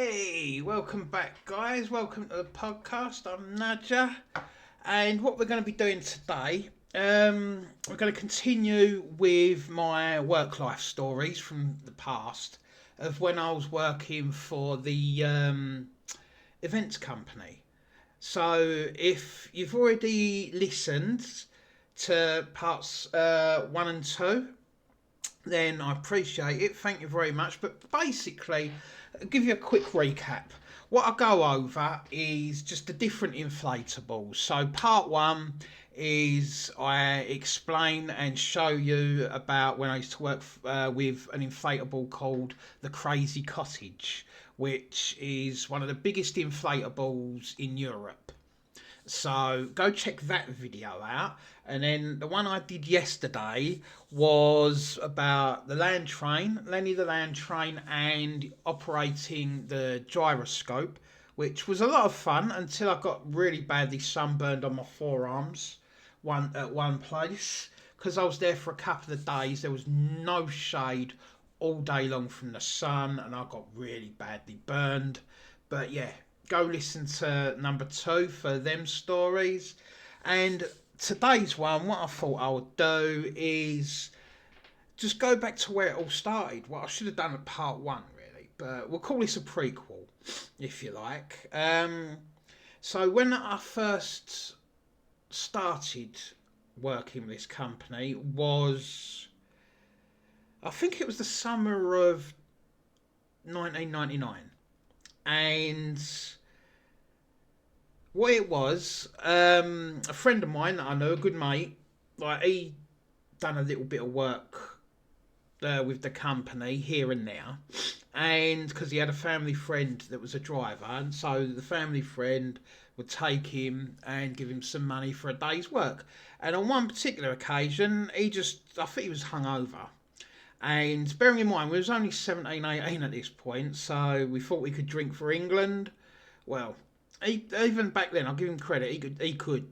Hey, welcome back, guys. Welcome to the podcast. I'm Nadja, and what we're going to be doing today, we're going to continue with my work life stories from the past of when I was working for the events company. So, if you've already listened to parts 1 and 2, then I appreciate it. Thank you very much. But basically, I'll give you a quick recap. What I go over is just the different inflatables. So, part 1 is I explain and show you about when I used to work with an inflatable called the Crazy Cottage, which is one of the biggest inflatables in Europe. So go check that video out. And then the one I did yesterday was about the land train, Lenny the land train, and operating the gyroscope, which was a lot of fun until I got really badly sunburned on my forearms one place because I was there for a couple of days. There was no shade all day long from the sun, and I got really badly burned. But yeah, go listen to number 2 for them stories. And today's one, what I thought I would do is just go back to where it all started. What I should have done at part 1, really, but we'll call this a prequel, if you like. So when I first started working with this company was, I think it was the summer of 1999, and what it was, a friend of mine that I know, a good mate, like he done a little bit of work with the company here and there, and because he had a family friend that was a driver, and so the family friend would take him and give him some money for a day's work. And on one particular occasion, I think he was hungover. And bearing in mind, we was only 17, 18 at this point, so we thought we could drink for England. Well, even back then, I'll give him credit. He could,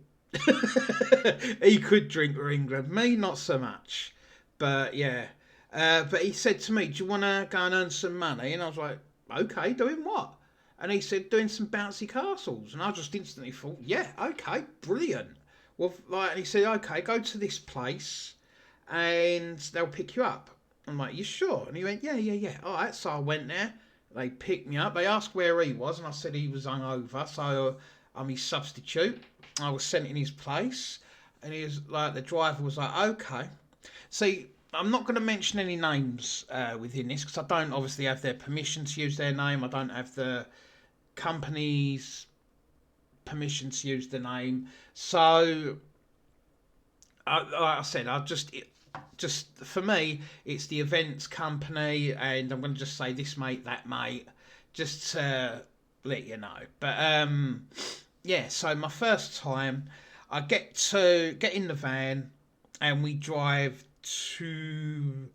he could drink for England. Me, not so much. But yeah, but he said to me, "Do you want to go and earn some money?" And I was like, "Okay, doing what?" And he said, "Doing some bouncy castles." And I just instantly thought, "Yeah, okay, brilliant." Well, like, and he said, "Okay, go to this place, and they'll pick you up." I'm like, "You sure?" And he went, "Yeah, yeah, yeah." All right, so I went there. They picked me up. They asked where he was, and I said he was hungover, so I'm his substitute. I was sent in his place, and he was like, the driver was like, "Okay." See, I'm not going to mention any names within this because I don't obviously have their permission to use their name. I don't have the company's permission to use the name. So, like I said, I just for me, it's the events company, and I'm going to just say this mate, that mate, just to let you know. But yeah. So my first time, I get in the van, and we drive to.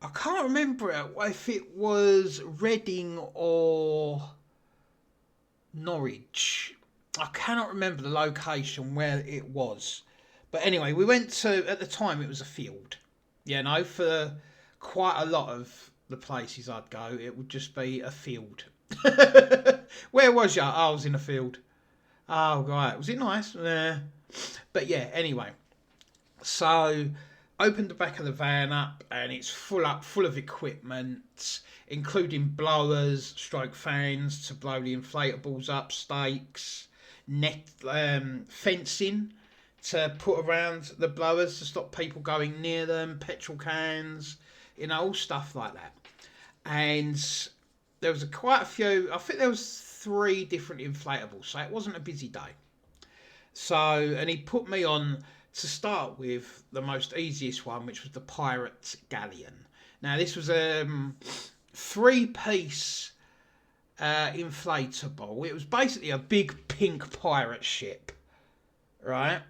I can't remember if it was Reading or Norwich. I cannot remember the location where it was. But anyway, we went to, at the time it was a field. Yeah, no, for quite a lot of the places I'd go, it would just be a field. Where was you? I was in a field. Oh, right. Was it nice? Yeah. But yeah, anyway. So, opened the back of the van up, and it's full of equipment, including blowers, stroke fans to blow the inflatables up, stakes, net fencing to put around the blowers to stop people going near them, petrol cans, all stuff like that. And there was quite a few. I think there was 3 different inflatables, so it wasn't a busy day. So, and he put me on to start with the most easiest one, which was the Pirate Galleon. Now, this was a 3-piece inflatable. It was basically a big pink pirate ship, right?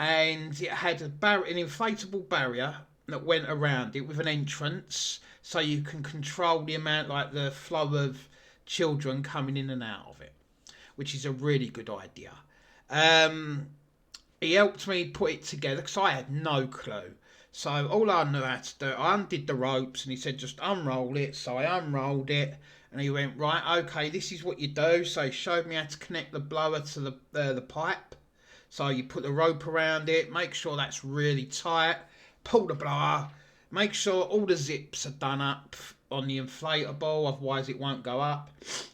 And it had an inflatable barrier that went around it with an entrance, so you can control the amount, like the flow of children coming in and out of it, which is a really good idea. He helped me put it together because I had no clue. So all I knew how to do, I undid the ropes, and he said just unroll it. So I unrolled it, and he went, right, okay, this is what you do. So he showed me how to connect the blower to the pipe. So you put the rope around it, make sure that's really tight, pull the blower, make sure all the zips are done up on the inflatable, otherwise it won't go up.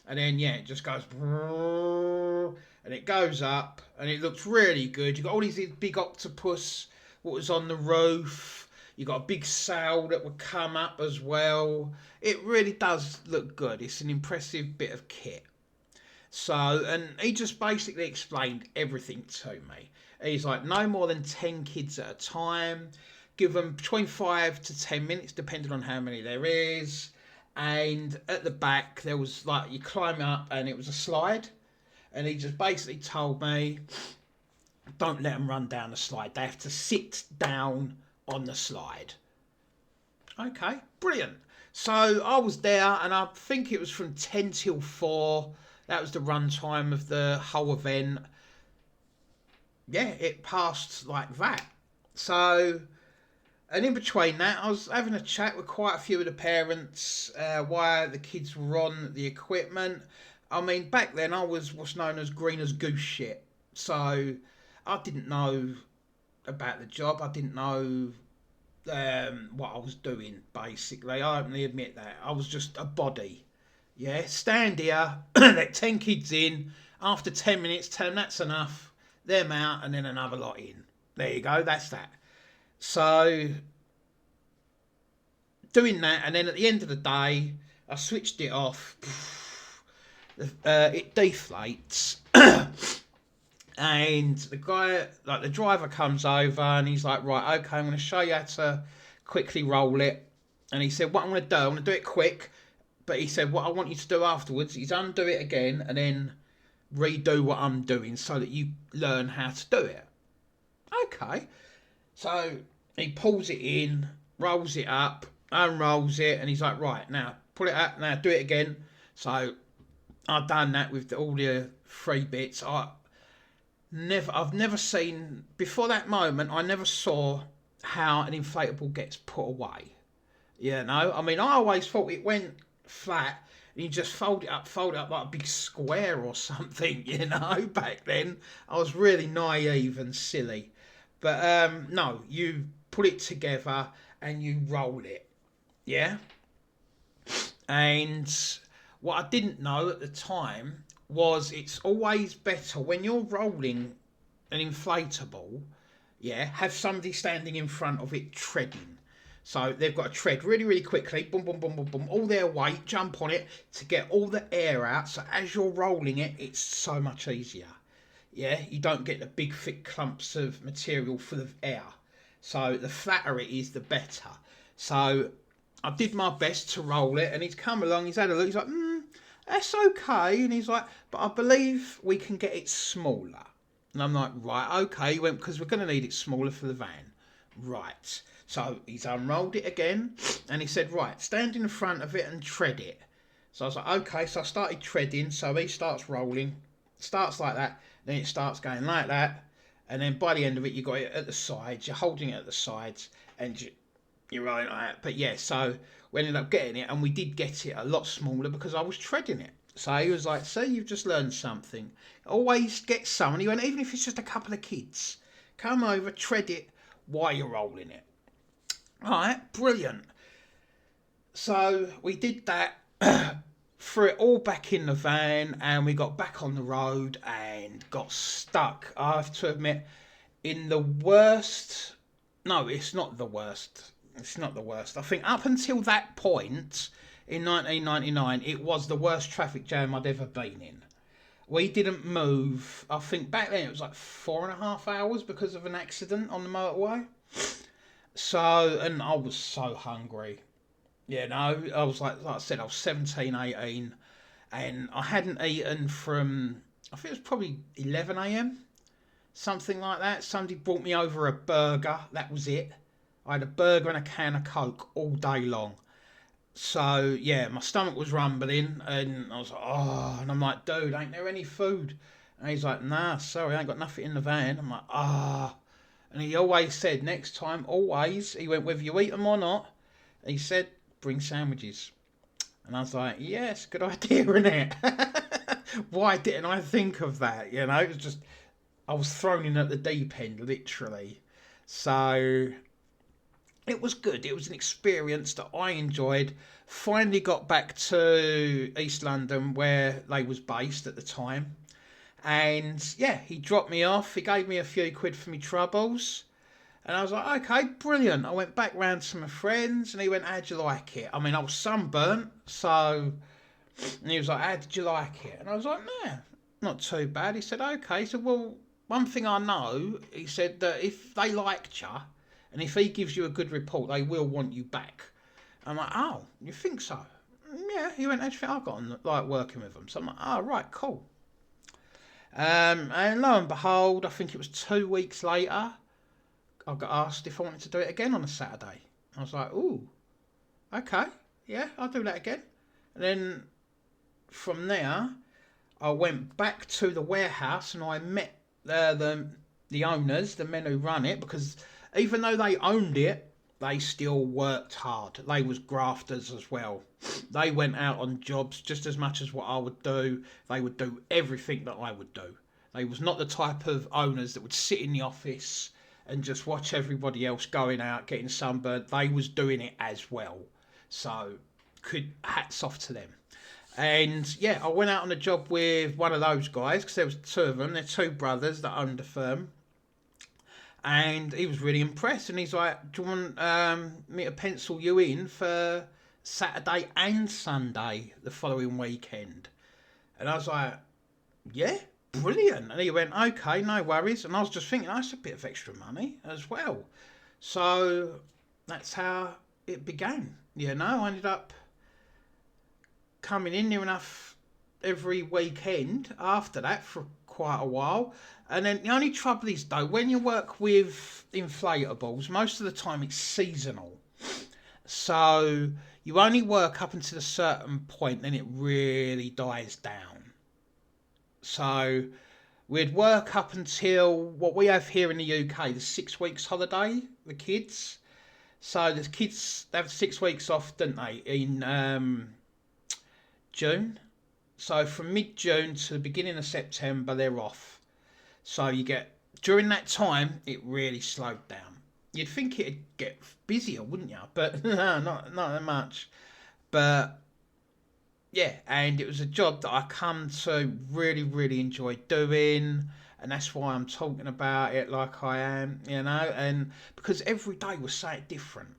And then yeah, it just goes and it goes up, and it looks really good. You've got all these big octopus what was on the roof. You got a big sail that would come up as well. It really does look good. It's an impressive bit of kit. So, and he just basically explained everything to me. He's like, no more than 10 kids at a time. Give them between 5 to 10 minutes, depending on how many there is. And at the back, there was like, you climb up and it was a slide. And he just basically told me, don't let them run down the slide. They have to sit down on the slide. Okay, brilliant. So I was there, and I think it was from 10 till 4. That was the run time of the whole event. Yeah, it passed like that. So, and in between that, I was having a chat with quite a few of the parents while the kids were on the equipment. I mean, back then I was what's known as green as goose shit. So I didn't know about the job. I didn't know what I was doing, basically. I openly admit that. I was just a body. Yeah, stand here, let 10 kids in. After 10 minutes, tell them that's enough. Them out, and then another lot in. There you go, that's that. So, doing that, and then at the end of the day, I switched it off. It deflates. And the guy, like the driver comes over, and he's like, right, okay, I'm going to show you how to quickly roll it. And he said, what I'm going to do, I'm going to do it quick. But he said, what I want you to do afterwards is undo it again and then redo what I'm doing so that you learn how to do it. Okay. So he pulls it in, rolls it up, unrolls it, and he's like, right, now pull it up, now do it again. So I've done that with all the 3 bits. I've never seen, before that moment, I never saw how an inflatable gets put away. You know, I mean, I always thought it went flat and you just fold it up like a big square or something, you know. Back then I was really naive and silly, but no, you put it together and you roll it, yeah. And what I didn't know at the time was it's always better when you're rolling an inflatable, yeah, have somebody standing in front of it treading. So they've got to tread really, really quickly, boom, boom, boom, boom, boom, all their weight, jump on it to get all the air out. So as you're rolling it, it's so much easier. Yeah, you don't get the big, thick clumps of material full of air. So the flatter it is, the better. So I did my best to roll it, and he's come along, he's had a look, he's like, that's okay. And he's like, but I believe we can get it smaller. And I'm like, right, okay. He went, because we're going to need it smaller for the van. Right. So he's unrolled it again, and he said, right, stand in front of it and tread it. So I was like, okay. So I started treading. So he starts rolling, starts like that, then it starts going like that, and then by the end of it, you got it at the sides. You're holding it at the sides, and you're rolling like that. But yeah, so we ended up getting it, and we did get it a lot smaller because I was treading it. So he was like, see, you've just learned something. Always get someone. He went, even if it's just a couple of kids, come over, tread it while you're rolling it. Alright, brilliant. So we did that, threw it all back in the van, and we got back on the road and got stuck. I have to admit, in the worst... No, it's not the worst. It's not the worst. I think up until that point, in 1999, it was the worst traffic jam I'd ever been in. We didn't move. I think back then it was like 4.5 hours because of an accident on the motorway. So, and I was so hungry. You know, I was like I said, I was 17, 18, and I hadn't eaten from, I think it was probably 11 a.m. Something like that. Somebody brought me over a burger. That was it. I had a burger and a can of Coke all day long. So, yeah, my stomach was rumbling, and I was like, oh, and I'm like, dude, ain't there any food? And he's like, nah, sorry, I ain't got nothing in the van. I'm like, ah. And he always said, next time, always, he went, whether you eat them or not, he said, bring sandwiches. And I was like, yes, good idea, isn't it? Why didn't I think of that? You know, it was just, I was thrown in at the deep end, literally. So it was good. It was an experience that I enjoyed. Finally got back to East London where they was based at the time. And yeah, he dropped me off. He gave me a few quid for me troubles. And I was like, okay, brilliant. I went back round to my friends and he went, how'd you like it? I mean, I was sunburnt, so... And he was like, how did you like it? And I was like, nah, not too bad. He said, okay. He said, well, one thing I know, he said that if they liked you, and if he gives you a good report, they will want you back. I'm like, oh, you think so? Yeah. He went, how do you think I got on, like, working with them? So I'm like, oh, right, cool. And lo and behold, I think it was 2 weeks later, I got asked if I wanted to do it again on a Saturday. I was like, ooh, okay, yeah, I'll do that again. And then from there, I went back to the warehouse and I met the owners, the men who run it, because even though they owned it, they still worked hard. They was grafters as well. They went out on jobs just as much as what I would do. They would do everything that I would do. They was not the type of owners that would sit in the office and just watch everybody else going out, getting sunburned. They was doing it as well. So, hats off to them. And yeah, I went out on a job with one of those guys because there was two of them. They're two brothers that owned the firm. And he was really impressed. And he's like, do you want me to pencil you in for Saturday and Sunday the following weekend? And I was like, yeah, brilliant. And he went, okay, no worries. And I was just thinking, that's a bit of extra money as well. So that's how it began. You know, I ended up coming in near enough every weekend after that for quite a while. And then the only trouble is, though, when you work with inflatables, most of the time it's seasonal. So you only work up until a certain point, then it really dies down. So we'd work up until what we have here in the UK, the 6 weeks holiday, the kids. So the kids have 6 weeks off, don't they, in June. So from mid-June to the beginning of September, they're off. So you get, during that time, it really slowed down. You'd think it'd get busier, wouldn't you? But no, not that much. But yeah, and it was a job that I come to really, really enjoy doing. And that's why I'm talking about it like I am, you know. And because every day was something different.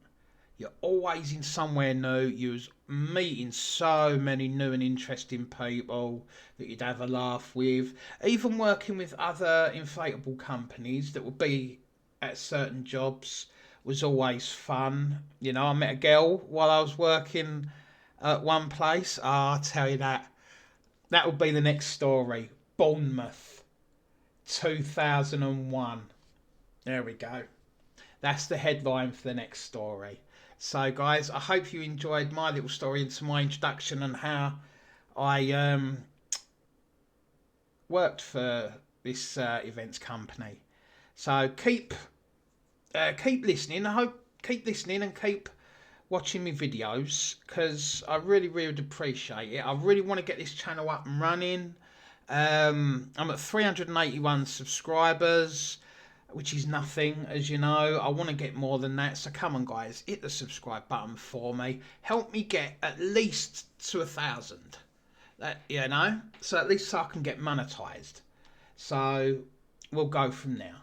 You're always in somewhere new. You was meeting so many new and interesting people that you'd have a laugh with. Even working with other inflatable companies that would be at certain jobs was always fun. You know, I met a girl while I was working at one place. Oh, I'll tell you that. That would be the next story. Bournemouth, 2001. There we go. That's the headline for the next story. So, guys, I hope you enjoyed my little story into my introduction and how I worked for this events company. So keep listening. I hope keep listening and keep watching my videos because I really, really would appreciate it. I really want to get this channel up and running. I'm at 381 subscribers, which is nothing, as you know. I want to get more than that, so come on, guys, hit the subscribe button for me. Help me get at least to 1,000. That, you know, so at least so I can get monetized. So we'll go from there,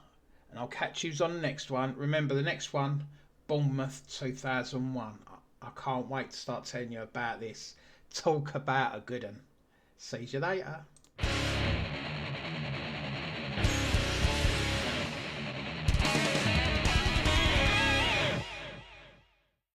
and I'll catch you on the next one. Remember, the next one, Bournemouth 2001. I can't wait to start telling you about this. Talk about a good one. See you later.